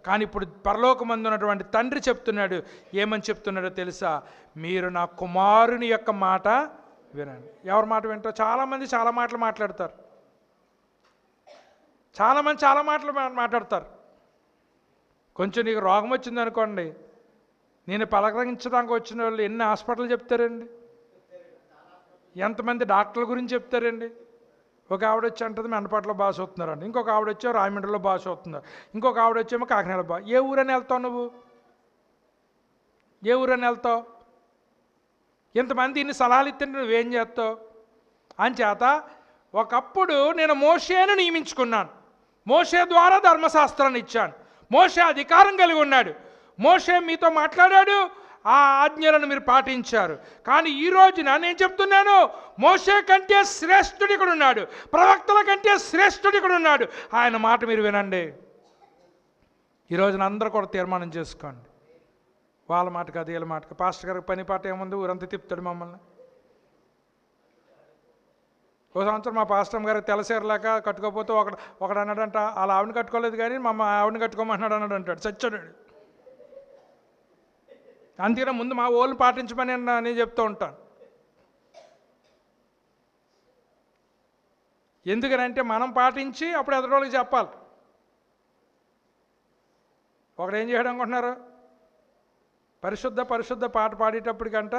కానీ ఇప్పుడు పరలోకమందు ఉన్నటువంటి తండ్రి చెప్తున్నాడు. ఏమని చెప్తున్నాడో తెలుసా? మీరు నా కుమారుని యొక్క మాట వినండి. ఎవరి మాట వింటారో? చాలామంది చాలా మాటలు మాట్లాడతారు. చాలామంది చాలా మాటలు మాట్లాడతారు. కొంచెం నీకు రోగం వచ్చింది అనుకోండి, నేను పలకరించడానికి వచ్చిన వాళ్ళు ఎన్ని హాస్పిటల్ చెప్తారండి, ఎంతమంది డాక్టర్ల గురించి చెప్తారండి. ఒక ఆవిడ వచ్చి అంటుంది మెండపట్లో బాగా చూస్తున్నారండి, ఇంకొక ఆవిడ వచ్చి రాయమండ్రిలో బాగా చూస్తున్నారు, ఇంకొక ఆవిడ వచ్చేమో కాకినాడ బాగా. ఏ ఊరని వెళ్తావు నువ్వు? ఏ ఊరని వెళ్తావు? ఇంతమంది ఇన్ని సలహాలు ఇస్తే నువ్వేం చేస్తావు? అంచేత ఒకప్పుడు నేను మోషేను నియమించుకున్నాను. మోషే ద్వారా ధర్మశాస్త్రాన్ని ఇచ్చాను. మోషే అధికారం కలిగి ఉన్నాడు. మోషే మీతో మాట్లాడాడు, ఆ ఆజ్ఞలను మీరు పాటించారు. కానీ ఈ రోజున నేను చెప్తున్నాను, మోషే కంటే శ్రేష్ఠుడు ఇక్కడ ఉన్నాడు, ప్రవక్తల కంటే శ్రేష్ఠుడు ఇక్కడ ఉన్నాడు. ఆయన మాట మీరు వినండి. ఈ రోజున అందరూ కూడా తీర్మానం చేసుకోండి. వాళ్ళ మాట కాదు, వీళ్ళ మాట కాదు. పాస్టర్ గారికి పని పాట ఏముంది? ఊరంతా తిప్పుతాడు మమ్మల్ని. ఓ సంవత్సరం మా పాస్టర్ గారికి తెల్లసీరలేక కట్టుకోకపోతే ఒకడు అన్నాడంట, వాళ్ళ ఆవిడని కట్టుకోలేదు కానీ మా ఆవిడని కట్టుకోమంటున్నాడు అన్నాడు అంటాడు. చచ్చాడు. అందుకనే ముందు మా ఓళ్ళని పాటించమని నేను చెప్తూ ఉంటాను. ఎందుకనంటే మనం పాటించి అప్పుడు ఎదురోళ్ళకి చెప్పాలి. ఒకడు ఏం చేయడం అనుకుంటున్నారు? పరిశుద్ధ పరిశుద్ధ పాట పాడేటప్పటికంట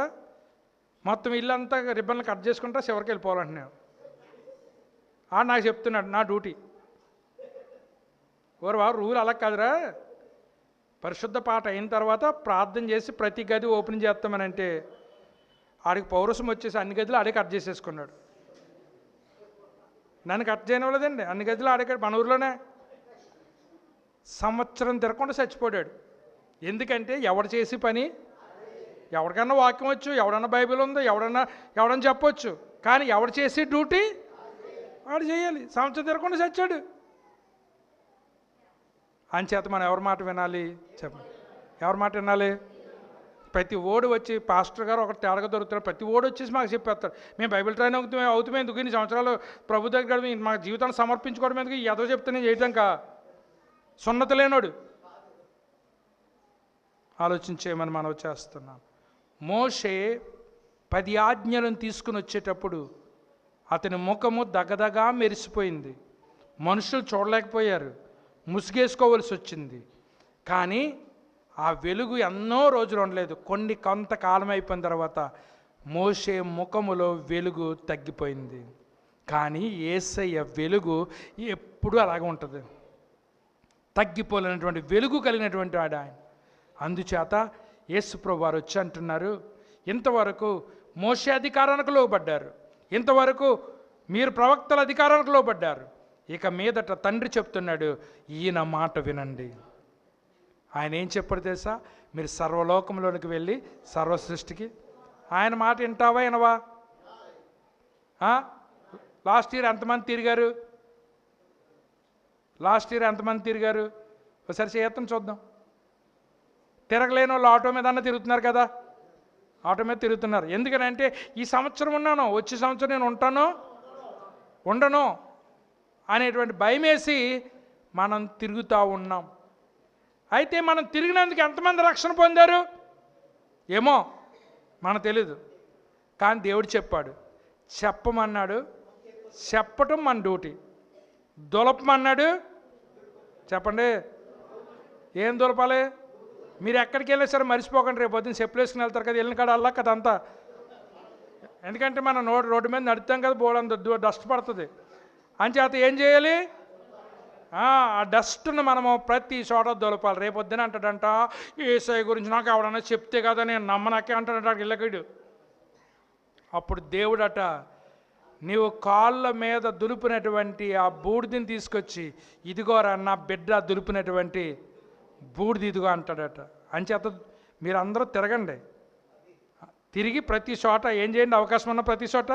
మొత్తం ఇల్లంతా రిబ్బన్లు కట్ చేసుకుంటా చివరికి వెళ్ళిపోవాలంటున్నాను. నాకు చెప్తున్నాడు, నా డ్యూటీ. వారు రూల్ అలా కాదురా, పరిశుద్ధ పాట అయిన తర్వాత ప్రార్థన చేసి ప్రతి గది ఓపెన్ చేస్తామనంటే ఆడికి పౌరుషం వచ్చేసి అన్ని గదులు ఆడే కట్ చేసేసుకున్నాడు. నన్ను కట్ చేయనివ్వలేదండి. అన్ని గదులు ఆడే మన ఊరిలోనే సంవత్సరం తిరగకుండా చచ్చిపోయాడు. ఎందుకంటే ఎవడు చేసి పని, ఎవరికన్నా వాక్యం వచ్చు, ఎవడన్నా బైబిల్ ఉందో, ఎవడన్నా చెప్పొచ్చు, కానీ ఎవడు చేసే డ్యూటీ వాడు చేయాలి. సంవత్సరం తిరగకుండా చచ్చాడు. అంచేత మనం ఎవరి మాట వినాలి? చెప్పండి, ఎవరి మాట వినాలి? ప్రతి ఓడు వచ్చి పాస్టర్ గారు ఒకటి తేడాగా దొరుకుతాడు. ప్రతి ఓడు వచ్చేసి మాకు చెప్పేస్తాడు, మేము బైబిల్ ట్రైన్ అవుతామే ఎందుకు, ఇన్ని సంవత్సరాలు ప్రభు దగ్గర మా జీవితాన్ని సమర్పించుకోవడం ఎందుకు, ఏదో చెప్తే నేను చేయటాక సున్నత లేనోడు. ఆలోచించేయమని మనం చేస్తున్నాం. మోషే 10 ఆజ్ఞలను తీసుకుని వచ్చేటప్పుడు అతని ముఖము దగదగా మెరిసిపోయింది. మనుషులు చూడలేకపోయారు, ముసుగేసుకోవలసి వచ్చింది. కానీ ఆ వెలుగు ఎన్నో రోజులు ఉండలేదు. కొంతకాలం అయిపోయిన తర్వాత మోషే ముఖములో వెలుగు తగ్గిపోయింది. కానీ యేసయ్య వెలుగు ఎప్పుడూ అలాగే ఉంటుంది. తగ్గిపోలేనటువంటి వెలుగు కలిగినటువంటి వాడు ఆయన. అందుచేత యేసుప్రభు వారు వచ్చి అంటున్నారు, ఇంతవరకు మోషే అధికారానికి లోబడ్డారు, ఇంతవరకు మీరు ప్రవక్తల అధికారానికి లోబడ్డారు, ఇక మీదట తండ్రి చెప్తున్నాడు, ఈయన మాట వినండి. ఆయన ఏం చెప్పాడు తెలుసా? మీరు సర్వలోకంలోనికి వెళ్ళి సర్వ సృష్టికి ఆయన మాట వింటావా వినవా? లాస్ట్ ఇయర్ ఎంతమంది తిరిగారు? ఒకసారి చేయత్తం చూద్దాం. తిరగలేని వాళ్ళు ఆటో మీద అన్న తిరుగుతున్నారు కదా, ఆటో మీద తిరుగుతున్నారు. ఎందుకనంటే ఈ సంవత్సరం ఉన్నాను, వచ్చే సంవత్సరం నేను ఉండను అనేటువంటి భయం వేసి మనం తిరుగుతూ ఉన్నాం. అయితే మనం తిరిగినందుకు ఎంతమంది రక్షణ పొందారు ఏమో మనకు తెలీదు. కానీ దేవుడు చెప్పాడు, చెప్పమన్నాడు, చెప్పటం మన డ్యూటీ. దులపమన్నాడు, చెప్పండి ఏం దులపాలి? మీరు ఎక్కడికి వెళ్ళినా సరే మర్చిపోకండి, రేపు పొద్దున్న చెప్పులు వేసుకుని వెళ్తారు కదా, వెళ్ళిన కాడ అల్లా కదా అంతా. ఎందుకంటే మనం రోడ్డు మీద నడుస్తాం కదా, బోడంత డస్ట్ పడుతుంది. అంచేత ఏం చేయాలి? ఆ డస్ట్ను మనము ప్రతి చోట దొలపాలి. రేపొద్దున అంటాడంట, యేసయ్య గురించి నాకు ఎవడన్నా చెప్తే కదా నేను నమ్మనాకే అంటాడంట ఇళ్ళకడు. అప్పుడు దేవుడట, నీవు కాళ్ళ మీద దులిపినటువంటి ఆ బూడిదని తీసుకొచ్చి, ఇదిగోరా నా బిడ్డ దులిపినటువంటి బూడిది ఇదిగో అంటాడట. అంచేత మీరందరూ తిరగండి, తిరిగి ప్రతి చోట ఏం చేయండి? అవకాశం ఉన్న ప్రతి చోట,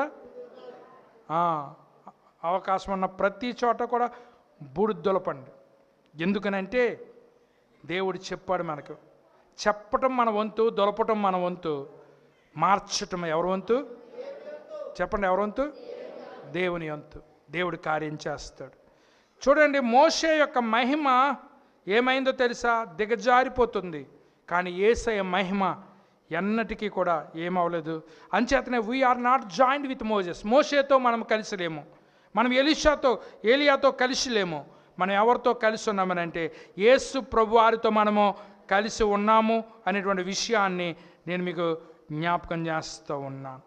అవకాశం ఉన్న ప్రతి చోట కూడా బూడిద దులపండి. ఎందుకనంటే దేవుడు చెప్పాడు మనకు. చెప్పటం మన వంతు, దులపటం మన వంతు, మార్చటం ఎవరి వంతు? చెప్పండి, ఎవరి వంతు? దేవుని వంతు. దేవుడు కార్యం చేస్తాడు. చూడండి, మోషే యొక్క మహిమ ఏమైందో తెలుసా? దిగజారిపోతుంది. కానీ యేసయ్య మహిమ ఎన్నటికీ కూడా ఏమవలేదు. అంచేతనే we are not joined with Moses. మోషేతో మనం కలిసి లేము, మనం ఏలియాతో కలిసి లేము. మనం ఎవరితో కలిసి ఉన్నామనంటే యేసు ప్రభువారితో మనము కలిసి ఉన్నాము అనేటువంటి విషయాన్ని నేను మీకు జ్ఞాపకం చేస్తూ ఉన్నాను.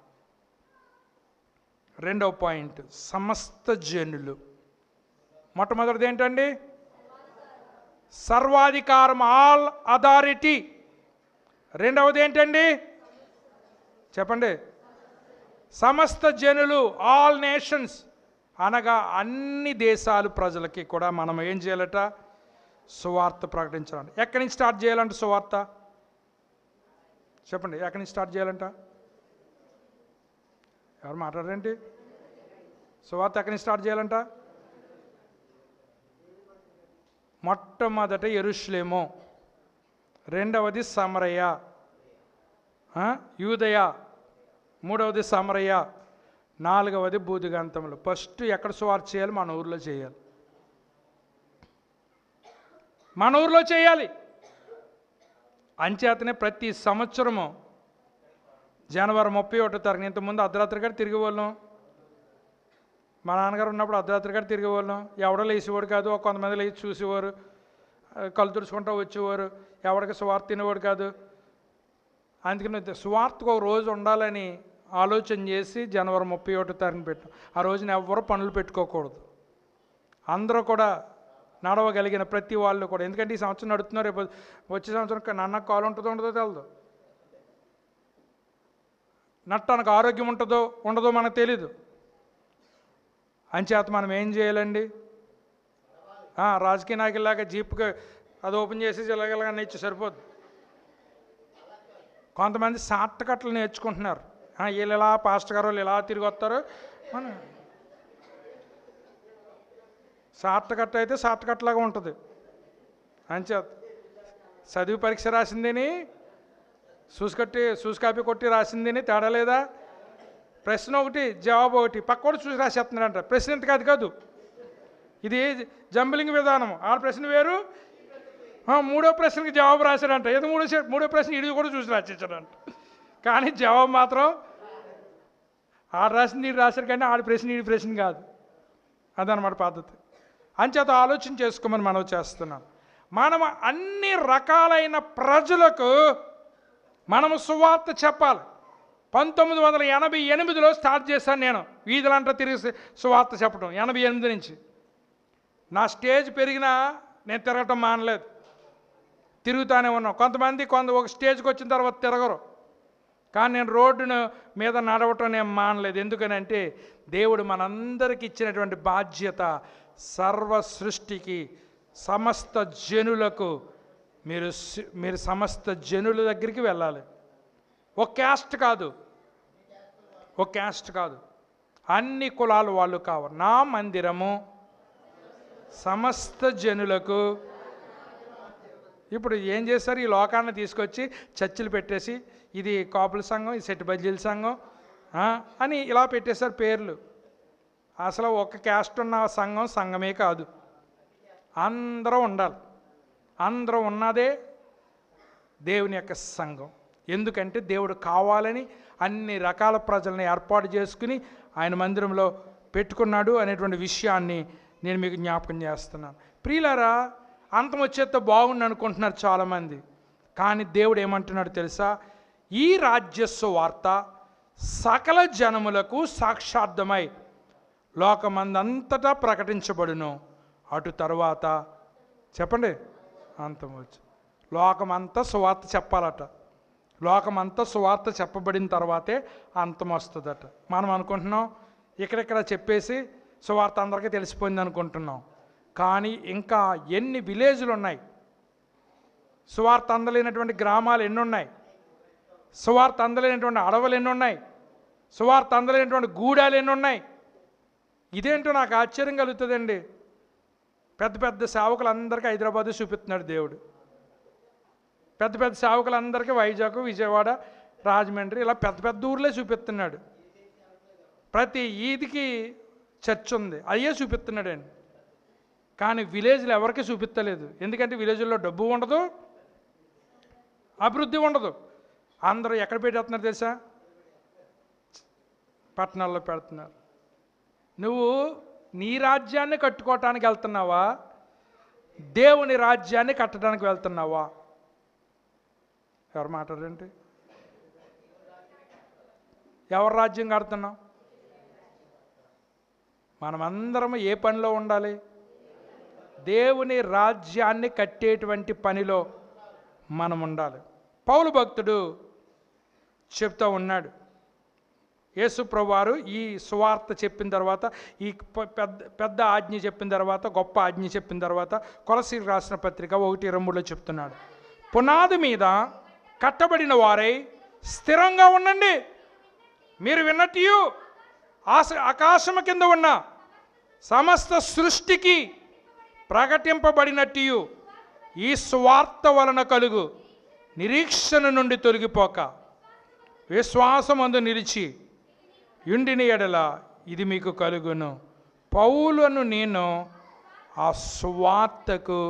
రెండవ పాయింట్, సమస్త జనులు. మొట్టమొదటిది ఏంటండి? సర్వాధికారం, ఆల్ అథారిటీ. రెండవది ఏంటండి? చెప్పండి. సమస్త జనులు, ఆల్ నేషన్స్, అనగా అన్ని దేశాలు ప్రజలకి కూడా మనం ఏం చేయాలట? సువార్త ప్రకటించాలి. ఎక్కడి నుంచి స్టార్ట్ చేయాలంట సువార్త? చెప్పండి, ఎక్కడి నుంచి స్టార్ట్ చేయాలంట? ఎవరు మాట్లాడారేంటి? సువార్త ఎక్కడి నుంచి స్టార్ట్ చేయాలంట? మొట్టమొదట యెరూషలేము, రెండవది సమరయ, యూదయ, మూడవది సమరయ, నాలుగవది బూదిగంతములు. ఫస్ట్ ఎక్కడ సువార్త చేయాలి? మన ఊర్లో చేయాలి. మన ఊర్లో చేయాలి. అంచేతనే ప్రతి సంవత్సరము జనవరి 31వ తారీఖు, ఇంతకుముందు అర్ధరాత్రి గారు తిరిగేవాళ్ళం. మా నాన్నగారు ఉన్నప్పుడు అర్ధరాత్రి గారు తిరిగేవాళ్ళం. ఎవడో లేచేవాడు కాదు, కొంతమంది లేచి చూసేవారు, కళ్ళు తుడుచుకుంటూ వచ్చేవారు. ఎవరికి సువార్త తినేవాడు కాదు. అందుకని సువార్తకు ఒక రోజు ఉండాలని ఆలోచన చేసి జనవరి 31వ తారీఖున పెట్టాం. ఆ రోజున ఎవ్వరూ పనులు పెట్టుకోకూడదు. అందరూ కూడా నడవగలిగిన ప్రతి వాళ్ళు కూడా, ఎందుకంటే ఈ సంవత్సరం నడుతున్నారు, రేపు వచ్చే సంవత్సరం నాన్న కాలు ఉంటుందో ఉండదో తెలదు, నట్టనకు ఆరోగ్యం ఉంటుందో ఉండదో మనకు తెలీదు. అంచేత మనం ఏం చేయాలండి? రాజకీయ నాయకుల్లాగా జీప్కి అది ఓపెన్ చేసి ఇలాగలాగా నేర్చి సరిపోద్ది. కొంతమంది షార్ట్ కట్లు నేర్చుకుంటున్నారు. వీళ్ళు ఇలా పాస్టర్ గారు వాళ్ళు ఇలా తిరిగి వస్తారు. మన షార్ట్ కట్ అయితే షార్ట్ కట్ లాగా ఉంటుంది. అంచేత చదివి పరీక్ష రాసిందని చూసి కాపీ కొట్టి రాసిందని తేడా లేదా? ప్రశ్న ఒకటి జవాబు ఒకటి, పక్కోడు చూసి రాసేస్తున్నాడంట. ప్రశ్న ఎంత కాదు, ఇది జంబలింగ్ విధానం. ఆ ప్రశ్న వేరు, మూడో ప్రశ్నకి జవాబు రాశాడంట. ఏదో మూడో ప్రశ్న ఇది కూడా చూసి రాసేసాడంట. కానీ జవాబు మాత్రం ఆడు రాసింది ఈడు రాశారు, కానీ ఆడి ప్రశ్న ఈడి ప్రశ్న కాదు. అదనమాట పద్ధతి. అంచేత ఆలోచన చేసుకోమని మనం చేస్తున్నాం. మనం అన్ని రకాలైన ప్రజలకు మనము సువార్త చెప్పాలి. 1988లో స్టార్ట్ చేశాను నేను వీధులంతా తిరిగి సువార్త చెప్పడం. 88 నుంచి నా స్టేజ్ పెరిగినా నేను తిరగటం మానలేదు, తిరుగుతానే ఉన్నాం. కొంతమంది ఒక స్టేజ్కి వచ్చిన తర్వాత తిరగరు, కానీ నేను రోడ్డును మీద నడవటం నేను మానలేదు. ఎందుకనంటే దేవుడు మనందరికీ ఇచ్చినటువంటి బాధ్యత సర్వ సృష్టికి, సమస్త జనులకు మీరు సమస్త జనుల దగ్గరికి వెళ్ళాలి. ఒక క్యాస్ట్ కాదు, అన్ని కులాల వాళ్ళు కావాలి. నా మందిరము సమస్త జనులకు. ఇప్పుడు ఏం చేస్తారు? ఈ లోకాన్ని తీసుకొచ్చి చర్చిలు పెట్టేసి ఇది కాపుల సంఘం, ఇది సెట్టి బజ్జీల సంఘం అని ఇలా పెట్టేశారు పేర్లు. అసలు ఒక క్యాస్ట్ ఉన్న సంఘమే కాదు, అందరూ ఉండాలి. అందరూ ఉన్నదే దేవుని యొక్క సంఘం. ఎందుకంటే దేవుడు కావాలని అన్ని రకాల ప్రజల్ని ఏర్పాటు చేసుకుని ఆయన మందిరంలో పెట్టుకున్నాడు అనేటువంటి విషయాన్ని నేను మీకు జ్ఞాపకం చేస్తున్నాను. ప్రియులారా, అంతం వచ్చేతో బాగుండి అనుకుంటున్నారు చాలామంది. కానీ దేవుడు ఏమంటున్నాడు తెలుసా? ఈ రాజ్యస్సు వార్త సకల జనములకు సాక్షార్థమై లోకమందంతటా ప్రకటించబడును. అటు తరువాత చెప్పండి అంతం వచ్చు. లోకమంతా సువార్త చెప్పాలట. లోకమంతా సువార్త చెప్పబడిన తర్వాతే అంతం వస్తుందట. మనం అనుకుంటున్నాం ఇక్కడెక్కడ చెప్పేసి సువార్త అందరికీ తెలిసిపోయింది అనుకుంటున్నాం. కానీ ఇంకా ఎన్ని విలేజ్లు ఉన్నాయి, సువార్త అందలేనటువంటి గ్రామాలు ఎన్ని ఉన్నాయి, సువార్త అందలేనటువంటి అడవులు ఎన్ని ఉన్నాయి, సువార్త అందలేనటువంటి గూడాలు ఎన్ని ఉన్నాయి. ఇదేంటో నాకు ఆశ్చర్యం కలుగుతుందండి. పెద్ద పెద్ద సేవకులందరికీ హైదరాబాదు చూపిస్తున్నాడు దేవుడు. పెద్ద పెద్ద సేవకులందరికీ వైజాగ్, విజయవాడ, రాజమండ్రి ఇలా పెద్ద పెద్ద ఊర్లే చూపిస్తున్నాడు. ప్రతి ఈదికి చర్చ్ ఉంది, అయ్యే చూపిస్తున్నాడండి. కానీ విలేజ్లో ఎవరికి చూపించలేదు. ఎందుకంటే విలేజ్లో డబ్బు ఉండదు, అభివృద్ధి ఉండదు. అందరూ ఎక్కడ పెట్టేస్తున్నారు తెలుసా? పట్టణాల్లో పెడుతున్నారు. నువ్వు నీ రాజ్యాన్ని కట్టుకోవటానికి వెళ్తున్నావా, దేవుని రాజ్యాన్ని కట్టడానికి వెళ్తున్నావా? ఎవరు మాట్లాడండి? ఎవరు రాజ్యం కడుతున్నాం? మనమందరం ఏ పనిలో ఉండాలి? దేవుని రాజ్యాన్ని కట్టేటువంటి పనిలో మనం ఉండాలి. పౌలు భక్తుడు చెప్తూ ఉన్నాడు, యేసు ప్రభువారు ఈ సువార్త చెప్పిన తర్వాత, ఈ పెద్ద ఆజ్ఞ చెప్పిన తర్వాత, గొప్ప ఆజ్ఞ చెప్పిన తర్వాత కొలసీలకు రాసిన పత్రిక 1:23 చెప్తున్నాడు, పునాది మీద కట్టబడిన వారై స్థిరంగా ఉండండి. మీరు విన్నట్టు ఆకాశము కింద ఉన్న సమస్త సృష్టికి ప్రకటింపబడినట్టు ఈ సువార్త వలన కలుగు నిరీక్షణ నుండి తొలగిపోక విశ్వాసమందు నిలిచి యుండిన ఎడల ఇది మీకు కలుగును. పౌలును నేను ఆ సువార్తకు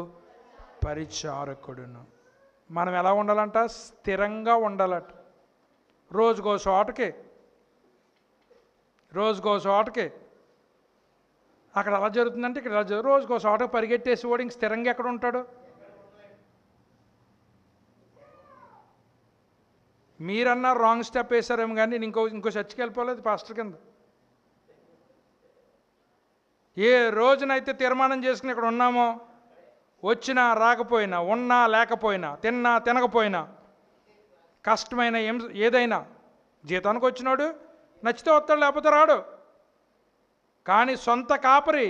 పరిచారకుడును. మనం ఎలా ఉండాలంట? స్థిరంగా ఉండాలట. రోజుకో చోటకి అక్కడ అలా జరుగుతుందంటే ఇక్కడ ఎలా జరుగుతుంది. రోజుకో చోటకి పరిగెట్టేసి వాడు ఇంక స్థిరంగా ఎక్కడ ఉంటాడు? మీరన్నా రాంగ్ స్టెప్ వేశారేమో కానీ నేను ఇంకో చర్చికి వెళ్ళిపోలేదు పాస్టర్ కింద. ఏ రోజునైతే తీర్మానం చేసుకుని ఇక్కడ ఉన్నామో, వచ్చినా రాకపోయినా, ఉన్నా లేకపోయినా, తిన్నా తినకపోయినా, కష్టమైన ఏదైనా, జీతానికి వచ్చినాడు నచ్చితే వస్తాడు, లేకపోతే రాడు. కానీ సొంత కాపరి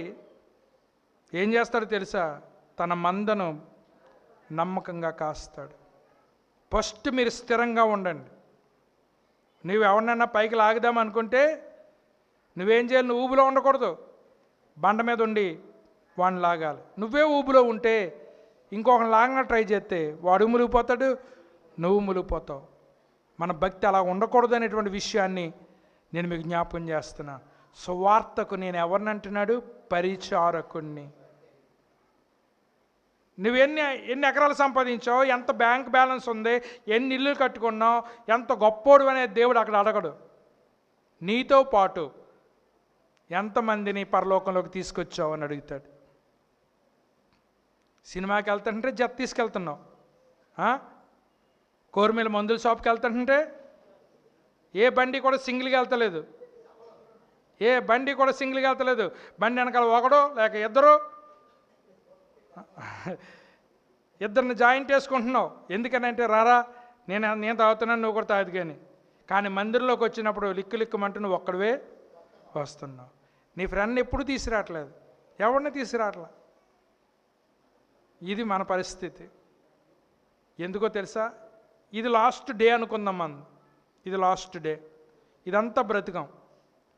ఏం చేస్తాడో తెలుసా? తన మందను నమ్మకంగా కాస్తాడు. ఫస్ట్ మీరు స్థిరంగా ఉండండి. నువ్వు ఎవరినైనా పైకి లాగుదామనుకుంటే నువ్వేం చేయాలి? నువ్వు ఊబులో ఉండకూడదు, బండ మీద ఉండి వాడిని లాగాలి. నువ్వే ఊబులో ఉంటే ఇంకొకరిని లాగా ట్రై చేస్తే వాడు మునిగిపోతాడు, నువ్వు మునిగిపోతావు. మన భక్తి అలా ఉండకూడదు అనేటువంటి విషయాన్ని నేను మీకు జ్ఞాపకం చేస్తున్నా. సువార్తకు నేను ఎవరిని అంటున్నాడు? పరిచారకుణ్ణి. నువ్వెన్ని ఎకరాలు సంపాదించావు, ఎంత బ్యాంక్ బ్యాలెన్స్ ఉంది, ఎన్ని ఇల్లు కట్టుకున్నావు, ఎంత గొప్పోడు అనే దేవుడు అక్కడ అడగడు. నీతో పాటు ఎంతమందిని పరలోకంలోకి తీసుకొచ్చావు అని అడుగుతాడు. సినిమాకి వెళ్తుంటే జత తీసుకెళ్తున్నావు, కోరిమీల మందుల షాప్కి వెళ్తుంటే ఏ బండి కూడా సింగిల్గా వెళ్తలేదు. బండి వెనకాల ఒకడో లేక ఇద్దరిని జాయింట్ వేసుకుంటున్నావు. ఎందుకనంటే రారా నేను తాగుతున్నాను, నువ్వు కూడా తాగుతు. కానీ మందిరంలోకి వచ్చినప్పుడు లిక్కుమంటూ నువ్వు ఒక్కడివే వస్తున్నావు. నీ ఫ్రెండ్ని ఎప్పుడు తీసుకురావట్లేదు, ఎవరిని తీసుకురావట్లా. ఇది మన పరిస్థితి. ఎందుకో తెలుసా? ఇది లాస్ట్ డే అనుకుందాం. ఇది లాస్ట్ డే. ఇదంతా బ్రతికం.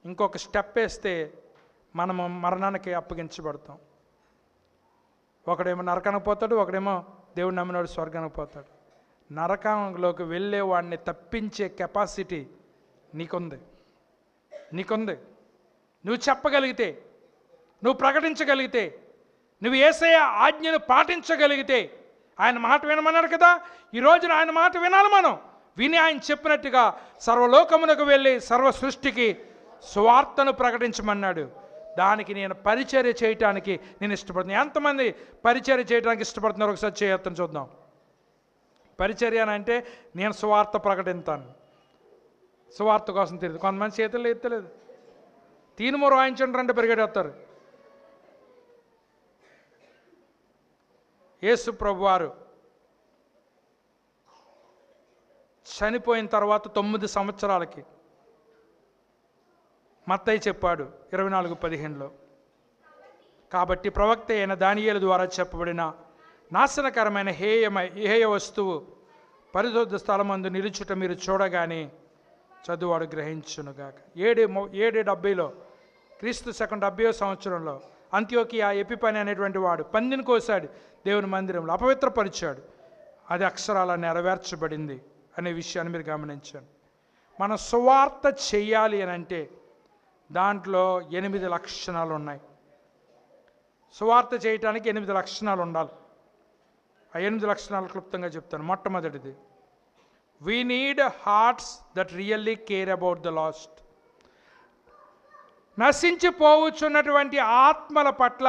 ఇంకొక స్టెప్ వేస్తే మనము మరణానికి అప్పగించబడతాం. ఒకడేమో నరకానికి పోతాడు, ఒకడేమో దేవుడు నమ్మినోడు స్వర్గానికి పోతాడు. నరకంలోకి వెళ్ళే వాడిని తప్పించే కెపాసిటీ నీకుంది. నువ్వు చెప్పగలిగితే, నువ్వు ప్రకటించగలిగితే, నువ్వు యేసయ్య ఆజ్ఞను పాటించగలిగితే. ఆయన మాట వినమన్నాడు కదా, ఈ రోజున ఆయన మాట వినాలి. మనం విని ఆయన చెప్పినట్టుగా సర్వలోకమునకు వెళ్ళి సర్వ సృష్టికి సువార్తను ప్రకటించమన్నాడు. దానికి నేను పరిచర్య చేయటానికి నేను ఇష్టపడుతున్నాను. ఎంతమంది పరిచర్య చేయడానికి ఇష్టపడుతున్నారు? ఒకసారి చేయొత్తని చూద్దాం. పరిచర్య అని అంటే నేను సువార్త ప్రకటిస్తాను, సువార్త కోసం తెలియదు. కొంతమంది చేతుల్లో ఎత్తలేదు, తీనుమూరు వాయించండి అంటే పరిగెడేస్తారు. యేసు ప్రభువారు చనిపోయిన తర్వాత 9 సంవత్సరాలకి మత్తయి చెప్పాడు 24:15లో, కాబట్టి ప్రవక్త అయిన దానియేలు ద్వారా చెప్పబడిన నాశనకరమైన హేయ వస్తువు పరిశుద్ధ స్థలమందు నిలుచుట మీరు చూడగానే చదువువాడు గ్రహించునుగాక. 770లో క్రీస్తు శకం 70వ సంవత్సరంలో అంత్యోకియా ఎపిపని అనేటువంటి వాడు పందిని కోసాడు, దేవుని మందిరంలో అపవిత్రపరిచాడు. అది అక్షరాల నెరవేర్చబడింది అనే విషయాన్ని మీరు గమనించండి. మనం సువార్త చెయ్యాలి అని అంటే దాంట్లో 8 లక్షణాలు ఉన్నాయి. సువార్త చేయటానికి 8 లక్షణాలు ఉండాలి. ఆ 8 లక్షణాలు క్లుప్తంగా చెప్తాను. మొట్టమొదటిది, we need hearts that really care about the lost. నశించిపోవచ్చున్నటువంటి ఆత్మల పట్ల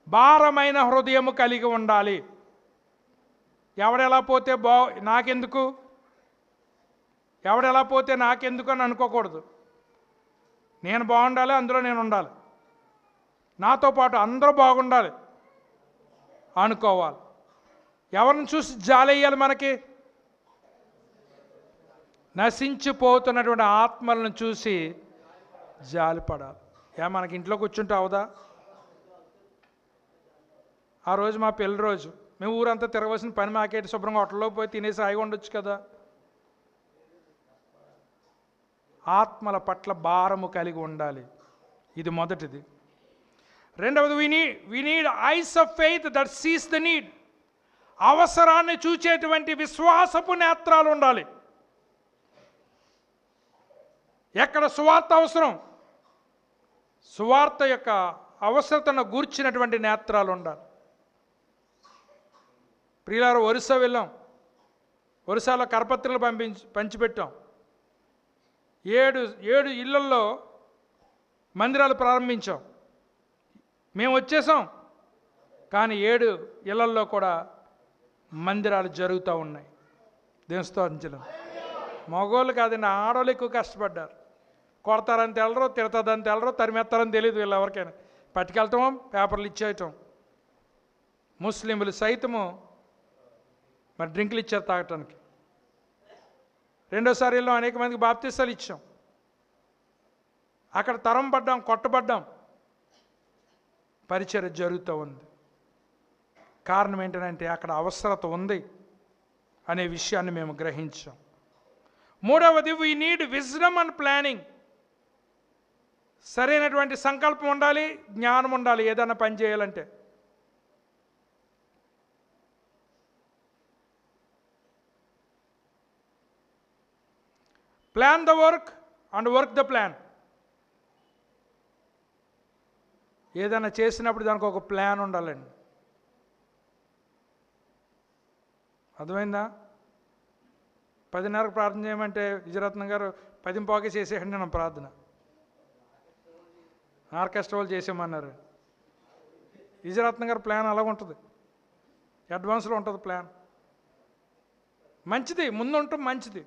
భారమైన హృదయము కలిగి ఉండాలి. ఎవడెలా పోతే నాకెందుకు, ఎవడెలా పోతే నాకెందుకు అని అనుకోకూడదు. నేను బాగుండాలి, అందులో నేను ఉండాలి, నాతో పాటు అందరూ బాగుండాలి అనుకోవాలి. ఎవరిని చూసి జాలేయాలి? మనకి నశించిపోతున్నటువంటి ఆత్మలను చూసి జాలిపడాలి. మనకి ఇంట్లో కూర్చుంటే అవదా? ఆ రోజు మా పెళ్లి రోజు, మేము ఊరంతా తిరగవలసిన పని మాకేటి, శుభ్రంగా హోటల్లో పోయి తినేసి హాయిగా ఉండొచ్చు కదా. ఆత్మల పట్ల భారము కలిగి ఉండాలి. ఇది మొదటిది. రెండవది, we need eyes of faith that sees the need. అవసరాన్ని చూచేటువంటి విశ్వాసపు నేత్రాలు ఉండాలి. ఎక్కడ సువార్త అవసరం, సువార్త యొక్క అవసరతను గూర్చినటువంటి నేత్రాలు ఉండాలి. ప్రియులారా, ఒరిస్సా వెళ్ళాం. ఒరిస్సాలో కరపత్రులు పంచిపెట్టాం. 7 ఇళ్లల్లో మందిరాలు ప్రారంభించాం. మేము వచ్చేసాం, కానీ 7 ఇళ్లల్లో కూడా మందిరాలు జరుగుతూ ఉన్నాయి. దేవుని స్తోత్రం. మగోళ్ళు కాదండి, ఆడవాళ్ళు ఎక్కువ కష్టపడ్డారు. కొడతారని తెలరు, తిడతాదని తెలరు, తరిమెత్తారని తెలియదు వీళ్ళు ఎవరికైనా. పట్టుకెళ్తాం, పేపర్లు ఇచ్చేయటం. ముస్లింలు సైతము మరి డ్రింకులు ఇచ్చారు తాగటానికి. రెండోసారిలో అనేక మందికి బాప్తీసాలు ఇచ్చాం. అక్కడ తరం పడ్డాం, కొట్టబడ్డాం. పరిచర్య జరుగుతూ ఉంది. కారణం ఏంటంటే అక్కడ అవసరత ఉంది అనే విషయాన్ని మేము గ్రహించాం. మూడవది, we need wisdom and planning. సరైనటువంటి సంకల్పం ఉండాలి, జ్ఞానం ఉండాలి ఏదైనా పని చేయాలంటే. Plan the work and work the plan. ఏదైనా చేసినప్పుడు దానికి ఒక ప్లాన్ ఉండాలండి. అర్థమైందా? 10:30కు ప్రార్థన చేయమంటే విజయరత్నం గారు 10:15కే చేసేయండి నా ప్రార్థన. ఆర్కెస్ట్రా వాళ్ళు చేసేయమన్నారు. విజయరత్నం గారు ప్లాన్ అలాగ ఉంటుంది, అడ్వాన్స్లో ఉంటుంది ప్లాన్. మంచిది, ముందు ఉండటం మంచిది.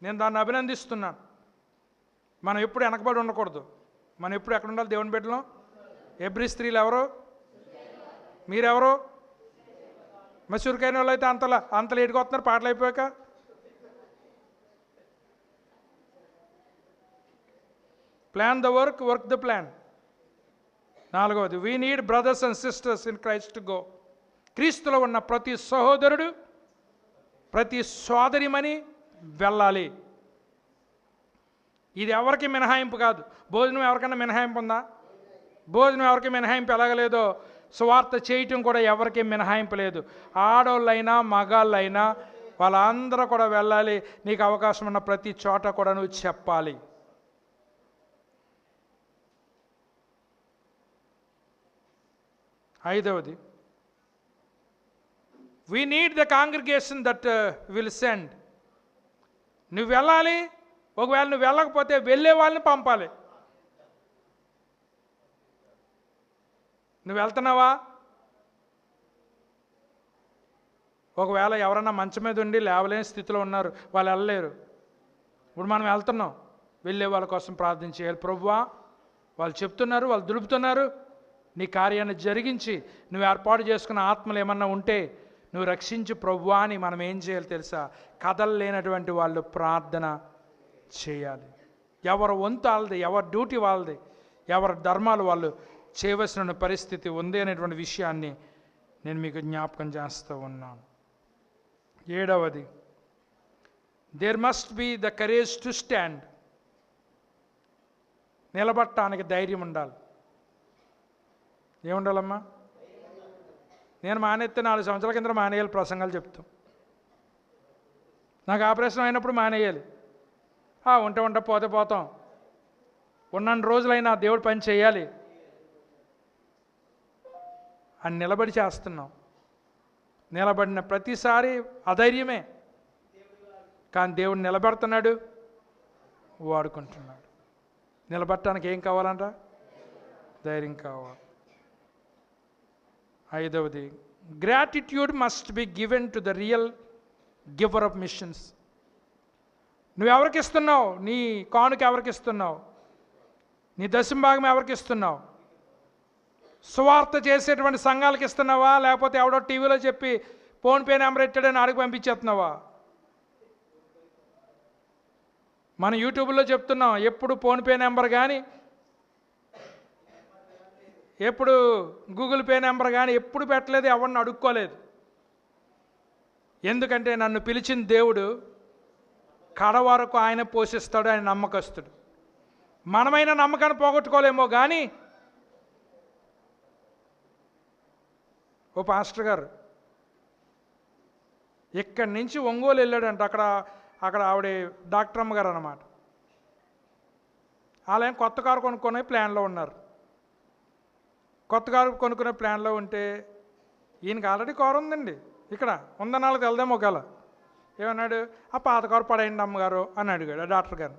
నేను దాన్ని అభినందిస్తున్నాను. మనం ఎప్పుడు వెనకబడి ఉండకూడదు. మనం ఎప్పుడు ఎక్కడ ఉండాలి? దేవుని బిడ్డలో. ఎబ్రీ స్త్రీలు ఎవరు? మీరెవరు? మసూరికైన వాళ్ళు అయితే అంత లేటుగా వస్తున్నారు పాటలు అయిపోయాక. Plan the work, work the plan. నాలుగవది, we need brothers and sisters in Christ to go. క్రీస్తులో ఉన్న ప్రతి సహోదరుడు, ప్రతి సోదరిమణి వెళ్ళాలి. ఇది ఎవరికి మినహాయింపు కాదు. భోజనం ఎవరికైనా మినహాయింపు ఉందా? భోజనం ఎవరికి మినహాయింపు ఎలాగలేదో సువార్త చేయటం కూడా ఎవరికి మినహాయింపు లేదు. ఆడవాళ్ళైనా మగాళ్ళైనా వాళ్ళందరూ కూడా వెళ్ళాలి. నీకు అవకాశం ఉన్న ప్రతి చోట కూడా నువ్వు చెప్పాలి. ఐదవది, we need the congregation that will send. నువ్వు వెళ్ళాలి. ఒకవేళ నువ్వు వెళ్ళకపోతే వెళ్ళే వాళ్ళని పంపాలి. నువ్వు వెళ్తున్నావా? ఒకవేళ ఎవరన్నా మంచం మీద ఉండి లేవలేని స్థితిలో ఉన్నారు, వాళ్ళు వెళ్ళలేరు. ఇప్పుడు మనం వెళ్తున్నాం, వెళ్ళే వాళ్ళ కోసం ప్రార్థన చేయాలి. ప్రభువా, వాళ్ళు చెప్తున్నారు, వాళ్ళు దులుపుతున్నారు, నీ కార్యాన్ని జరిగించి నువ్వు ఏర్పాటు చేసుకున్న ఆత్మలు ఏమన్నా ఉంటే నువ్వు రక్షించు ప్రభువా అని మనం ఏం చేయాలి తెలుసా? కదలలేనటువంటి వాళ్ళు ప్రార్థన చేయాలి. ఎవరి వంతు వాళ్ళది, ఎవరి డ్యూటీ వాళ్ళది, ఎవరి ధర్మాలు వాళ్ళు చేయవలసిన పరిస్థితి ఉంది అనేటువంటి విషయాన్ని నేను మీకు జ్ఞాపకం చేస్తూ ఉన్నాను. ఏడవది, there must be the courage to stand. నిలబడటానికి ధైర్యం ఉండాలి. ఏముండాలమ్మా? నేను మానేస్తే 4 సంవత్సరాల కింద మానేయాలి ప్రసంగాలు చెప్తాం. నాకు ఆపరేషన్ అయినప్పుడు మానేయాలి. ఉంటే పోతే పోతాం. ఉన్నన్ని రోజులైనా దేవుడు పని చేయాలి. అని నిలబడి చేస్తున్నాం. నిలబడిన ప్రతిసారి అధైర్యమే, కానీ దేవుడు నిలబెడుతున్నాడు, వాడుకుంటున్నాడు. నిలబడటానికి ఏం కావాలంట? ధైర్యం కావాలి. 5వది, gratitude must be given to the real giver of missions. నువ్వెవరికి ఇస్తున్నావు? నీ కానుక ఎవరికి ఇస్తున్నావు? నీ దశంభాగం ఎవరికి ఇస్తున్నావు? సువార్త చేసేటువంటి సంఘాలకు ఇస్తున్నావా, లేకపోతే ఎవడో టీవీలో చెప్పి ఫోన్పే నెంబర్ ఎట్టాడని ఆడికి పంపించేస్తున్నావా? మనం యూట్యూబ్లో చెప్తున్నాం, ఎప్పుడు ఫోన్పే నెంబర్ కానీ, ఎప్పుడు గూగుల్ పే నెంబర్ కానీ ఎప్పుడు పెట్టలేదు, ఎవరిని అడుక్కోలేదు. ఎందుకంటే నన్ను పిలిచిన దేవుడు కడ వరకు ఆయన పోషిస్తాడు, ఆయన నమ్మకస్తుడు. మనమైన నమ్మకాన్ని పోగొట్టుకోలేమో కానీ, ఓ పాస్టర్ గారు ఇక్కడి నుంచి ఒంగోలు వెళ్ళాడంట. అక్కడ ఆవిడ డాక్టర్ అమ్మగారు అన్నమాట. వాళ్ళేం కొత్త కారు కొనుక్కునే ప్లాన్లో ఉన్నారు. కొత్త కారు కొనుక్కునే ప్లాన్లో ఉంటే ఈయనకి ఆల్రెడీ కారు ఉందండి, ఇక్కడ ఉందన్నాళ్ళకి వెళ్దాం. ఒకవేళ ఏమన్నాడు, ఆ పాత కారు పడేయండి అమ్మగారు అని అడిగాడు ఆ డాక్టర్ గారు.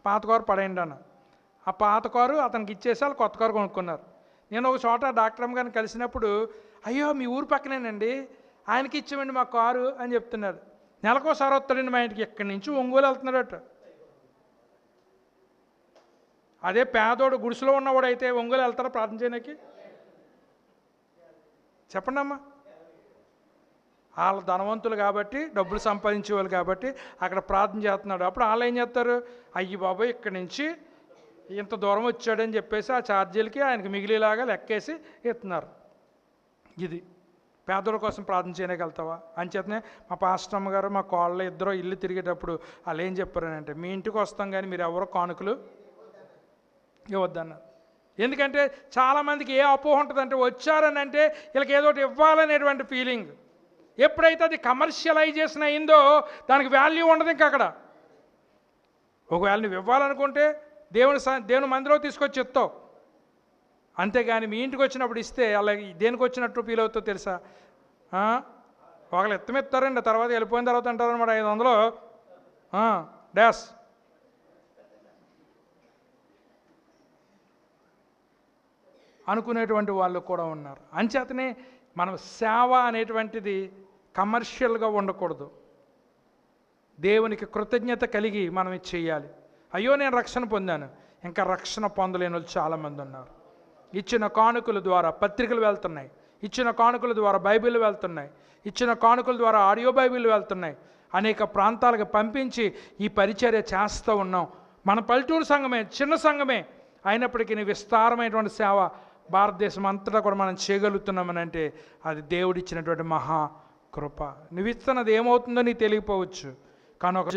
పాత కారు పడేయండి అన్న. ఆ పాత కారు అతనికి ఇచ్చేసి వాళ్ళు కొత్త కారు కొనుక్కున్నారు. నేను ఒక చోట డాక్టర్ అమ్మ గారిని కలిసినప్పుడు, అయ్యో మీ ఊరు పక్కనేనండి, ఆయనకి ఇచ్చామండి మా కారు అని చెప్తున్నాడు. నెలకోసారి వస్తాడండి మా ఇంటికి. ఎక్కడి నుంచి ఒంగోలు వెళ్తున్నాడట. అదే పేదోడు గుడిసెలో ఉన్నవాడు అయితే ఒంగోలు వెళ్తారా ప్రార్థన చేయడానికి? చెప్పండి అమ్మా. వాళ్ళు ధనవంతులు కాబట్టి, డబ్బులు సంపాదించే వాళ్ళు కాబట్టి అక్కడ ప్రార్థన చేస్తున్నాడు. అప్పుడు వాళ్ళు ఏం చేస్తారు, అయ్యి బాబాయ్ ఇక్కడి నుంచి ఇంత దూరం వచ్చాడని చెప్పేసి ఆ ఛార్జీలకి ఆయనకి మిగిలిలాగా లెక్కేసి ఇస్తున్నారు. ఇది పేదల కోసం ప్రార్థన చేయగలుగుతావా? అంచేతనే మా పాస్టర్ అమ్మగారు మా కోళ్ళ ఇద్దరు ఇల్లు తిరిగేటప్పుడు వాళ్ళు ఏం చెప్పారనంటే, మీ ఇంటికి వస్తాం కానీ మీరు ఎవరో కానుకలు ఇవ్వద్దన్నారు. ఎందుకంటే చాలామందికి ఏ అపోహ ఉంటుందంటే, వచ్చారని అంటే వీళ్ళకి ఏదో ఒకటి ఇవ్వాలనేటువంటి ఫీలింగ్. ఎప్పుడైతే అది కమర్షియలైజేషన్ అయిందో దానికి వాల్యూ ఉండదు. ఇంకా అక్కడ ఒకవేళ నువ్వు ఇవ్వాలనుకుంటే దేవుని మందిలో తీసుకొచ్చి ఇస్తావు, అంతేగాని మీ ఇంటికి వచ్చినప్పుడు ఇస్తే అలా దేనికి వచ్చినట్టు ఫీల్ అవుతుందో తెలుసా? ఒకళ్ళు ఎత్తమిస్తారండి, తర్వాత వెళ్ళిపోయిన తర్వాత అంటారనమాట 500 డాష్. అనుకునేటువంటి వాళ్ళు కూడా ఉన్నారు. అంచేతనే మనం సేవ అనేటువంటిది కమర్షియల్గా ఉండకూడదు. దేవునికి కృతజ్ఞత కలిగి మనం ఇది చేయాలి. అయ్యో నేను రక్షణ పొందాను, ఇంకా రక్షణ పొందలేని వాళ్ళు చాలామంది ఉన్నారు. ఇచ్చిన కానుకల ద్వారా పత్రికలు వెళ్తున్నాయి, ఇచ్చిన కానుకల ద్వారా బైబిల్ వెళ్తున్నాయి, ఇచ్చిన కానుకల ద్వారా ఆడియో బైబిల్ వెళ్తున్నాయి. అనేక ప్రాంతాలకు పంపించి ఈ పరిచర్య చేస్తూ ఉన్నాం. మన పల్లెటూరు సంఘమే, చిన్న సంఘమే అయినప్పటికీ విస్తారమైనటువంటి సేవ భారతదేశం అంతటా కూడా మనం చేయగలుగుతున్నామని అంటే అది దేవుడిచ్చినటువంటి మహా కృప. నువ్వు ఇస్తున్నది ఏమవుతుందో నీకు తెలియకపోవచ్చు, కానీ ఒక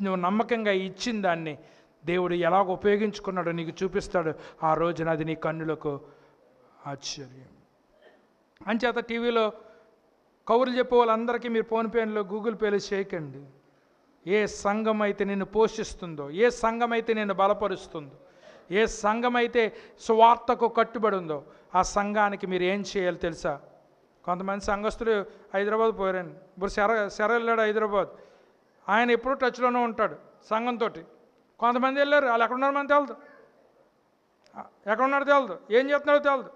నువ్వు నమ్మకంగా ఇచ్చిన దాన్ని దేవుడు ఎలాగ ఉపయోగించుకున్నాడో నీకు చూపిస్తాడు. ఆ రోజున అది నీ కన్నులకు ఆశ్చర్యం. అంచేత టీవీలో కౌరులు చెప్పే వాళ్ళందరికీ మీరు ఫోన్పేలో గూగుల్ పేలో చేయకండి. ఏ సంఘం అయితే నిన్ను పోషిస్తుందో, ఏ సంఘం అయితే నిన్ను బలపరుస్తుందో, ఏ సంఘం అయితే సువార్తకు కట్టుబడి ఉందో ఆ సంఘానికి మీరు ఏం చేయాలి తెలుసా? కొంతమంది సంఘస్థులు హైదరాబాద్ పోయారండి. ఇప్పుడు శర వెళ్ళాడు హైదరాబాద్. ఆయన ఎప్పుడూ టచ్లోనే ఉంటాడు సంఘంతో. కొంతమంది వెళ్ళారు, వాళ్ళు ఎక్కడున్నారు మనకు తెలదు, ఎక్కడున్నాడో తెలదు, ఏం చేస్తున్నాడో తెలదు.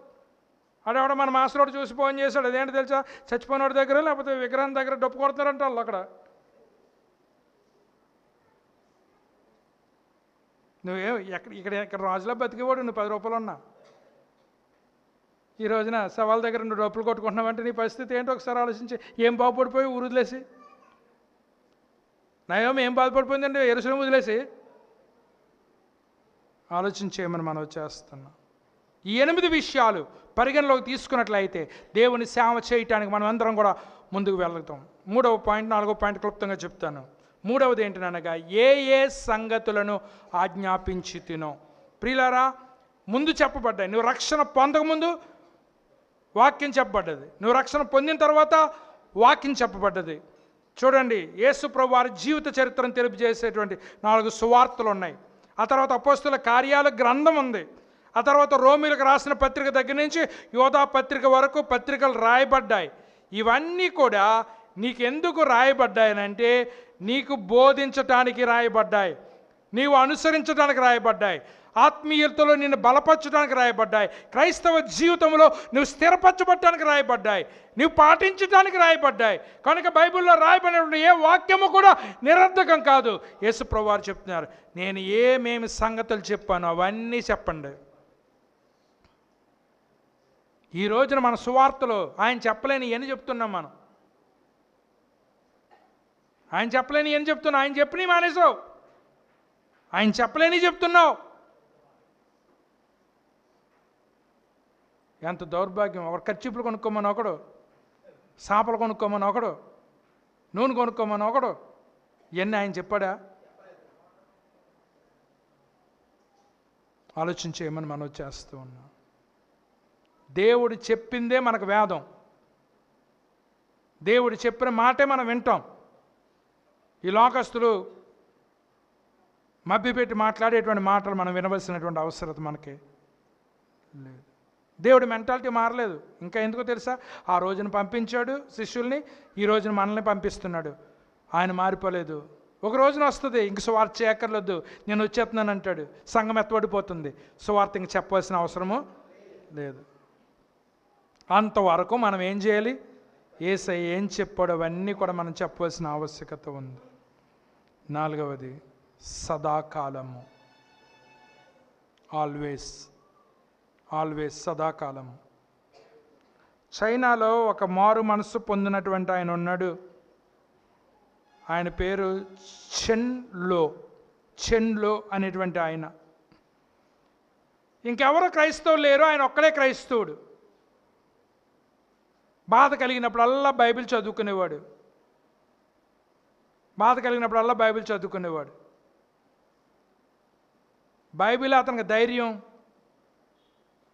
ఆడేవాడ మన మాస్టర్ వాడు చూసి ఫోన్ చేశాడు, అదేంటి తెలుసా, చచ్చిపోయినోడి దగ్గర లేకపోతే విగ్రహం దగ్గర డప్పు కొడుతున్నారంట వాళ్ళు. అక్కడ నువ్వే ఇక్కడ రాజులా బతికేవాడు, నువ్వు 10 రూపాయలు ఉన్నా ఈ రోజున సవాల్ దగ్గర నువ్వు డబ్బులు కొట్టుకుంటున్నావంటే నీ పరిస్థితి ఏంటో ఒకసారి ఆలోచించి. ఏం బాగుపడిపోయి ఊరు వదిలేసి, నయం ఏం బాధపడిపోయిందండి ఎరుసలేము వదిలేసి. ఆలోచించేయమని మనం చేస్తున్నాం. ఈ 8 విషయాలు పరిగణలోకి తీసుకున్నట్లయితే దేవుని సేవ చేయటానికి మనం అందరం కూడా ముందుకు వెళ్తాం. 3వ పాయింట్ 4వ పాయింట్ క్లుప్తంగా చెప్తాను. 3వది ఏంటనగా ఏ సంగతులను ఆజ్ఞాపించి తినో. ప్రియులారా, ముందు చెప్పబడ్డాయి. నువ్వు రక్షణ పొందకముందు వాక్యం చెప్పబడ్డది, నువ్వు రక్షణ పొందిన తర్వాత వాక్యం చెప్పబడ్డది. చూడండి, యేసు ప్రభు వారి జీవిత చరిత్రను తెలియజేసేటువంటి 4 సువార్తలు ఉన్నాయి. ఆ తర్వాత అపోస్తుల కార్యాల గ్రంథం ఉంది. ఆ తర్వాత రోమిలకు రాసిన పత్రిక దగ్గర నుంచి యోధా పత్రిక వరకు పత్రికలు రాయబడ్డాయి. ఇవన్నీ కూడా నీకెందుకు రాయబడ్డాయనంటే నీకు బోధించటానికి రాయబడ్డాయి, నీవు అనుసరించడానికి రాయబడ్డాయి, ఆత్మీయతలో నిన్ను బలపరచడానికి రాయబడ్డాయి, క్రైస్తవ జీవితంలో నువ్వు స్థిరపరచబడటానికి రాయబడ్డాయి, నువ్వు పాటించడానికి రాయబడ్డాయి. కనుక బైబిల్లో రాయబడినటువంటి ఏ వాక్యము కూడా నిరర్ధకం కాదు. యేసు ప్రభువారు చెప్తున్నారు, నేను ఏమేమి సంగతులు చెప్పానో అవన్నీ చెప్పండి. ఈ రోజున మన సువార్తలో ఆయన చెప్పలేని ఎన్ని చెప్తున్నాం మనం. ఆయన చెప్పలేని ఎన్ని చెప్తున్నావు, ఆయన చెప్పని మానేసావు, ఆయన చెప్పలేని చెప్తున్నావు. ఎంత దౌర్భాగ్యం. ఒకడు కర్చీపులు కొనుక్కోమని ఒకడు, సాపలు కొనుక్కోమని ఒకడు, నూనె కొనుక్కోమని ఒకడు, ఇవన్నీ ఆయన చెప్పాడా? ఆలోచించేయమని మనం చేస్తూ ఉన్నాం. దేవుడు చెప్పిందే మనకు వేదం, దేవుడు చెప్పిన మాటే మనం వింటాం. ఈ లోకస్తులు మభ్యపెట్టి మాట్లాడేటువంటి మాటలు మనం వినవలసినటువంటి అవసరం మనకి లేదు. దేవుడి మెంటాలిటీ మారలేదు. ఇంకా ఎందుకో తెలుసా, ఆ రోజున పంపించాడు శిష్యుల్ని, ఈ రోజున మనల్ని పంపిస్తున్నాడు. ఆయన మారిపోలేదు. ఒక రోజున వస్తుంది, ఇంక సువార్త చేయక్కర్లేదు, నేను వచ్చేస్తున్నాను అంటాడు, సంఘం ఎత్తబడిపోతుంది, సువార్త ఇంక చెప్పవలసిన అవసరము లేదు. అంతవరకు మనం ఏం చేయాలి? యేసయ్య ఏం చెప్పాడో అవన్నీ కూడా మనం చెప్పవలసిన ఆవశ్యకత ఉంది. 4వది సదాకాలము. ఆల్వేస్, ఆల్వేస్, సదాకాలము. చైనాలో ఒక మారు మనస్సు పొందినటువంటి ఆయన ఉన్నాడు. ఆయన పేరు చెన్లో అనేటువంటి ఆయన. ఇంకెవరు క్రైస్తవులు లేరు, ఆయన ఒక్కడే క్రైస్తవుడు. బాధ కలిగినప్పుడల్లా బైబిల్ చదువుకునేవాడు, బైబిల్ అతనికి ధైర్యం,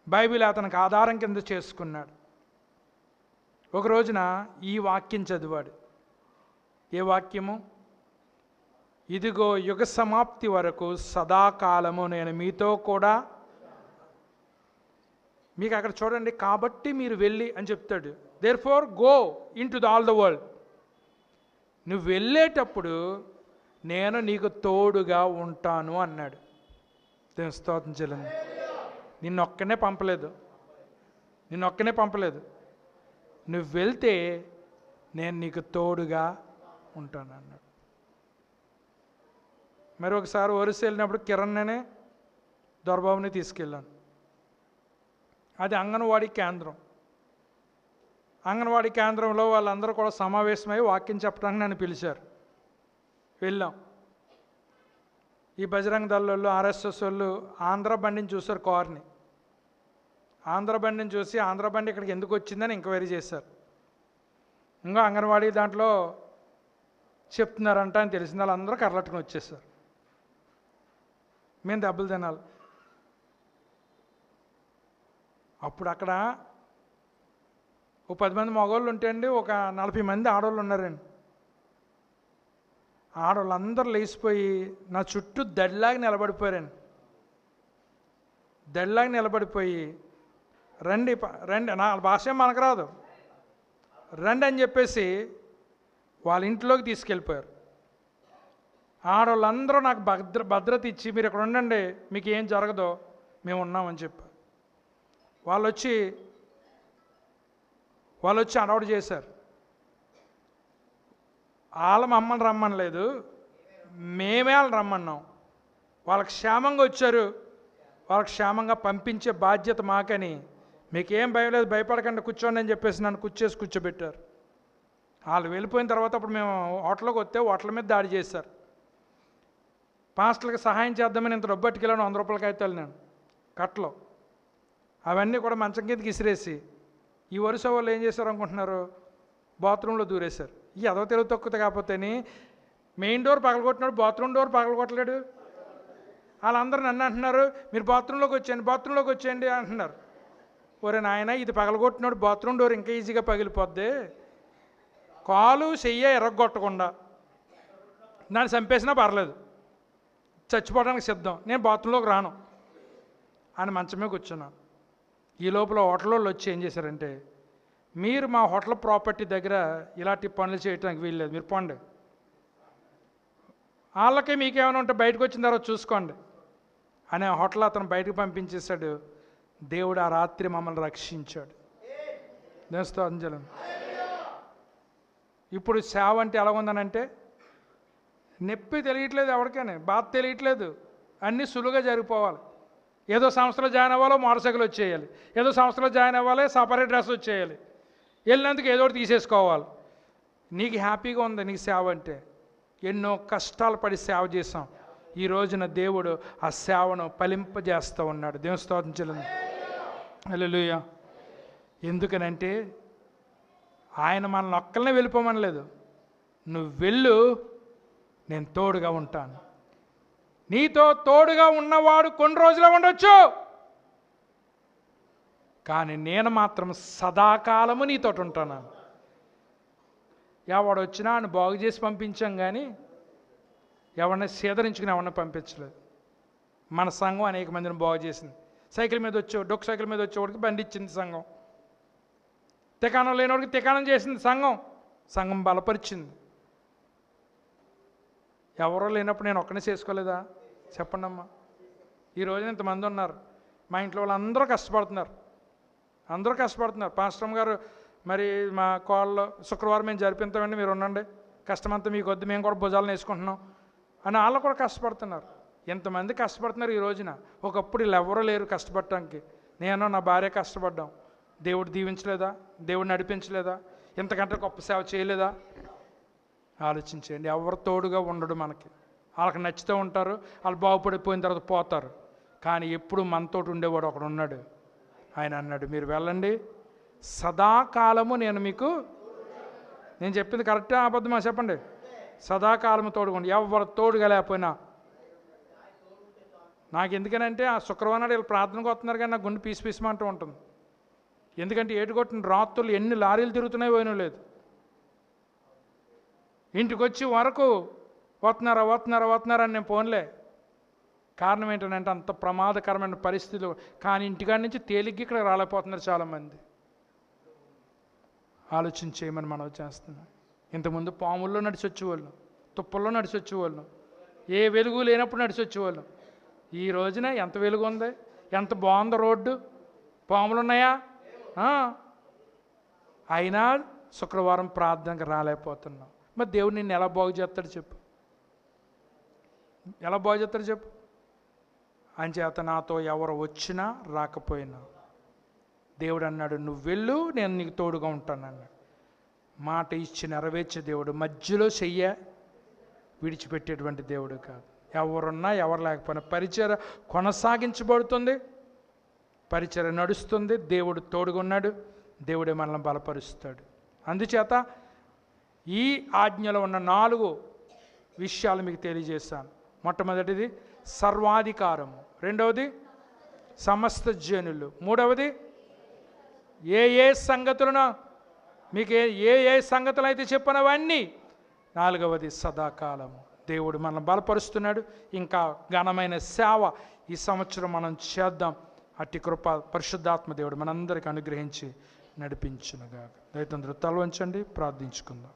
బైబిల్ అతనికి ఆధారం కింద చేసుకున్నాడు. ఒక రోజున ఈ వాక్యం చదివాడు. ఏ వాక్యము? ఇదిగో యుగ సమాప్తి వరకు సదాకాలము నేను మీతో కూడా. మీకు అక్కడ చూడండి, కాబట్టి మీరు వెళ్ళి అని చెప్తాడు. Therefore go into all the world. నువ్వు వెళ్ళేటప్పుడు నేను నీకు తోడుగా ఉంటాను అన్నాడు. దేవుని స్తోత్రం చెల్లింది. నిన్నొక్కనే పంపలేదు. నువ్వు వెళ్తే నేను నీకు తోడుగా ఉంటాను అన్నాడు. మరి ఒకసారి ఒరిస్సా వెళ్ళినప్పుడు కిరణ్నే దొరబాబుని తీసుకెళ్ళాను. అది అంగన్వాడీ కేంద్రం. అంగన్వాడీ కేంద్రంలో వాళ్ళందరూ కూడా సమావేశమై వాక్యం చెప్పడానికి నన్ను పిలిచారు. వెళ్ళాం. ఈ బజరంగ దళ వాళ్ళు, ఆర్ఎస్ఎస్ వాళ్ళు ఆంధ్ర బండిని చూశారు, కార్ని. ఆంధ్ర బండిని చూసి ఆంధ్ర బండి ఇక్కడికి ఎందుకు వచ్చిందని ఎంక్వైరీ చేశారు. ఇంకా అంగన్వాడీ దాంట్లో చెప్తున్నారంట అని తెలిసిన వాళ్ళందరూ కర్లట్టుకుని వచ్చేసారు. మేము దెబ్బలు తినాలి. అప్పుడు అక్కడ ఓ 10 మంది మగవాళ్ళు ఉంటే అండి, ఒక 40 మంది ఆడవాళ్ళు ఉన్నారండి. ఆడవాళ్ళందరూ లేచిపోయి నా చుట్టూ దడిలాగా నిలబడిపోయి రండి నా భాష మనకు రాదు, రండి అని చెప్పేసి వాళ్ళ ఇంట్లోకి తీసుకెళ్ళిపోయారు. ఆడవాళ్ళందరూ నాకు భద్రత ఇచ్చి మీరు ఇక్కడ ఉండండి, మీకు ఏం జరగదో మేము ఉన్నామని చెప్పారు. వాళ్ళు వచ్చి అడవుడు చేశారు. వాళ్ళ మమ్మల్ని రమ్మనలేదు, మేమే వాళ్ళని రమ్మన్నాం. వాళ్ళకి క్షేమంగా వచ్చారు, వాళ్ళకి క్షేమంగా పంపించే బాధ్యత మాకని, మీకేం భయం లేదు, భయపడకుండా కూర్చోండి అని చెప్పేసి నన్ను కూర్చోబెట్టారు. వాళ్ళు వెళ్ళిపోయిన తర్వాత అప్పుడు మేము హోటల్కి వస్తే హోటల్ మీద దాడి చేశారు. పాస్టర్లకు సహాయం చేద్దామని ఇంత డబ్బు పట్టుకెళ్ళాను, 100 రూపాయల కాగితాలు నేను కట్టలో, అవన్నీ కూడా మంచం కిందకి ఇసిరేసి ఈ వరుస వాళ్ళు ఏం చేశారు అనుకుంటున్నారు, బాత్రూంలో దూరేశారు. ఈ ఎదవ తెలుగు తక్కువ కాకపోతేని మెయిన్ డోర్ పగలగొట్టినాడు, బాత్రూమ్ డోర్ పగలగొట్టలేడు. వాళ్ళందరూ నన్ను అంటున్నారు, మీరు బాత్రూంలోకి వచ్చేయండి అంటున్నారు. ఒరే నాయన, ఇది పగలగొట్టినాడు బాత్రూమ్ డోర్ ఇంకా ఈజీగా పగిలిపోద్ది, కాలు చెయ్య ఎరగొట్టకుండా నన్ను చంపేసినా పర్లేదు, చచ్చిపోవడానికి సిద్ధం, నేను బాత్రూంలోకి రాను. అని మంచమే కూర్చున్నాను. ఈ లోపల హోటల్ వాళ్ళు వచ్చి ఏం చేశారంటే, మీరు మా హోటల్ ప్రాపర్టీ దగ్గర ఇలాంటి పనులు చేయడానికి వీల్లేదు, మీరు పోండి, వాళ్ళకి మీకేమైనా ఉంటే బయటకు వచ్చిన తర్వాత చూసుకోండి అని ఆ హోటల్ అతను బయటకు పంపించేశాడు. దేవుడు ఆ రాత్రి మమ్మల్ని రక్షించాడు. నేస్తో అంజలం. ఇప్పుడు సేవ అంటే ఎలా ఉందనంటే, నొప్పి తెలియట్లేదు, ఎవరికైనా బాధ తెలియట్లేదు, అన్నీ సులువుగా జరిగిపోవాలి. ఏదో సంస్థలో జాయిన్ అవ్వాలో మోటార్ సైకిల్ వచ్చేయాలి, ఏదో సంస్థలో జాయిన్ అవ్వాలి సపరేట్ డ్రెస్ వచ్చేయాలి, వెళ్ళినందుకు ఏదో ఒకటి తీసేసుకోవాలి. నీకు హ్యాపీగా ఉంది నీకు సేవ అంటే. ఎన్నో కష్టాలు పడి సేవ చేసాం. ఈ రోజున దేవుడు ఆ సేవను ఫలింపజేస్తూ ఉన్నాడు. దేవుని స్తోత్రం. హల్లెలూయా. ఎందుకనంటే ఆయన మనల్ని ఒక్కలనే వెళ్ళిపోమనలేదు. నువ్వు వెళ్ళు, నేను తోడుగా ఉంటాను. నీతో తోడుగా ఉన్నవాడు కొన్ని రోజులే ఉండొచ్చు, కానీ నేను మాత్రం సదాకాలము నీతోటి ఉంటాను. ఎవడు వచ్చినా ఆయన బాగు చేసి పంపించాం, కానీ ఎవరిని సేదరించుకుని ఎవరిని పంపించలేదు. మన సంఘం అనేక మందిని బాగు చేసింది. సైకిల్ మీద వచ్చేవాడు, డొక్కు సైకిల్ మీద వచ్చేవాడికి బండి ఇచ్చింది సంఘం. తికాణం లేనివాడికి తికాణం చేసింది సంఘం. సంఘం బలపరిచింది. ఎవరో లేనప్పుడు నేను ఒక్కనే చేసుకోలేదా? చెప్పండి అమ్మా. ఈ రోజున ఇంతమంది ఉన్నారు. మా ఇంట్లో వాళ్ళందరూ కష్టపడుతున్నారు, అందరూ కష్టపడుతున్నారు. పాస్టర్ గారు మరి మా కోళ్ళు శుక్రవారం మేము జరిపిస్తామండి, మీరు ఉండండి, కష్టమంతా మీకు వద్దు, మేము కూడా భుజాలను వేసుకుంటున్నాం అని వాళ్ళు కూడా కష్టపడుతున్నారు. ఎంతమంది కష్టపడుతున్నారు ఈ రోజున. ఒకప్పుడు వీళ్ళు ఎవరూ లేరు కష్టపడటానికి. నేను నా భార్య కష్టపడ్డాం. దేవుడు దీవించలేదా? దేవుడు నడిపించలేదా? ఇంతకంటే గొప్ప సేవ చేయలేదా? ఆలోచించండి. ఎవరు తోడుగా ఉండడు మనకి. వాళ్ళకి నచ్చుతూ ఉంటారు, వాళ్ళు బాగుపడిపోయిన తర్వాత పోతారు. కానీ ఎప్పుడు మనతోటి ఉండేవాడు ఒకడు ఉన్నాడు. ఆయన అన్నాడు, మీరు వెళ్ళండి, సదాకాలము నేను మీకు. నేను చెప్పింది కరెక్టా అబద్ధమా చెప్పండి? సదాకాలము తోడుకోండి. ఎవరు తోడుగా లేకపోయినా. నాకు ఎందుకనంటే ఆ శుక్రవారం నాడు వీళ్ళు ప్రార్థనకు వస్తున్నారు, కానీ నాకు గుండె పీసిమంటూ ఉంటుంది. ఎందుకంటే ఏటుకొట్టిన రాత్రులు ఎన్ని లారీలు తిరుగుతున్నాయో పోయినా లేదు. ఇంటికి వచ్చి వరకు వస్తున్నారా అని నేను ఫోన్లే. కారణం ఏంటంటే అంత ప్రమాదకరమైన పరిస్థితులు. కానీ ఇంటికాడి నుంచి తేలిగ్గా ఇక్కడ రాలేకపోతున్నారు చాలామంది. ఆలోచన చేయమని మనం చేస్తున్నాం. ఇంతకుముందు పాముల్లో నడిచి వచ్చేవాళ్ళు, తుప్పల్లో నడిచి వచ్చేవాళ్ళు, ఏ వెలుగు లేనప్పుడు నడిచి వచ్చేవాళ్ళు. ఈ రోజున ఎంత వెలుగు ఉంది, ఎంత బాగుంది రోడ్డు, పాములు ఉన్నాయా? అయినా శుక్రవారం ప్రార్థనకు రాలేకపోతున్నాం. మరి దేవుడు నిన్ను ఎలా బాగు చేస్తాడు చెప్పు? ఎలా బాగు చేస్తాడు చెప్పు? అంచేత నాతో ఎవరు వచ్చినా రాకపోయినా దేవుడు అన్నాడు, నువ్వు వెళ్ళు, నేను నీకు తోడుగా ఉంటాను అన్నాడు. మాట ఇచ్చి నెరవేర్చే దేవుడు. మధ్యలో చెయ్య విడిచిపెట్టేటువంటి దేవుడు కాదు. ఎవరున్నా ఎవరు లేకపోయినా పరిచర్య కొనసాగించబడుతుంది, పరిచర్య నడుస్తుంది. దేవుడు తోడుగా ఉన్నాడు, దేవుడే మనల్ని బలపరుస్తాడు. అందుచేత ఈ ఆజ్ఞలో ఉన్న 4 విషయాలు మీకు తెలియజేశాను. మొట్టమొదటిది సర్వాధికారము, రెండవది సమస్త జనులు, మూడవది ఏ సంగతులను మీకు ఏ సంగతులు అయితే చెప్పినవన్నీ, నాలుగవది సదాకాలము. దేవుడు మనల్ని బలపరుస్తున్నాడు. ఇంకా ఘనమైన సేవ ఈ సంవత్సరం మనం చేద్దాం. అట్టి కృప పరిశుద్ధాత్మ దేవుడు మనందరికీ అనుగ్రహించి నడిపించునుగాక. దయచేసి తల వంచండి, ప్రార్థించుకుందాం.